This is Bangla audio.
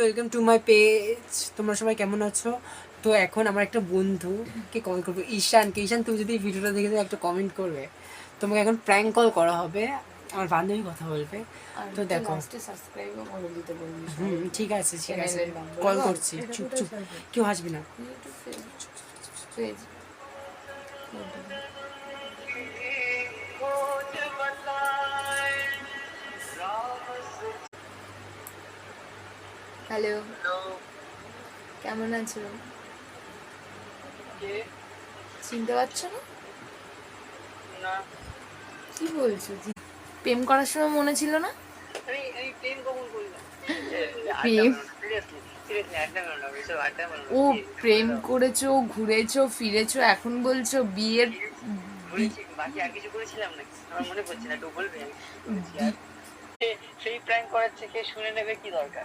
Welcome to my page. তোমরা সবাই কেমন আছো? তো এখন আমার একটা বন্ধুকে কল করবো, ঈশানকে। ঈশান, তুমি যদি ভিডিওটা দেখে একটা কমেন্ট করবে। তোমাকে এখন প্র্যাঙ্ক কল করা হবে, আমার বান্ধবী কথা বলবে। তো দেখো, ঠিক আছে ঠিক আছে, কল করছি। চুপ চুপ, কেউ হাসবি না। হ্যালো, কেমন আছো? চিনতে পারছো না? কি বলছো? প্রেম করার সময় মনে ছিল না? প্রেম, ও প্রেম করেছো, ঘুরেছো ফিরেছো, এখন বলছো বিয়ের বাকি আর কিছু করেছিলাম নাকি আমার মনে পড়ছে না, একটু বলবে? সেই প্র্যাঙ্ক করার থেকে শুনে নেবে কি দরকার?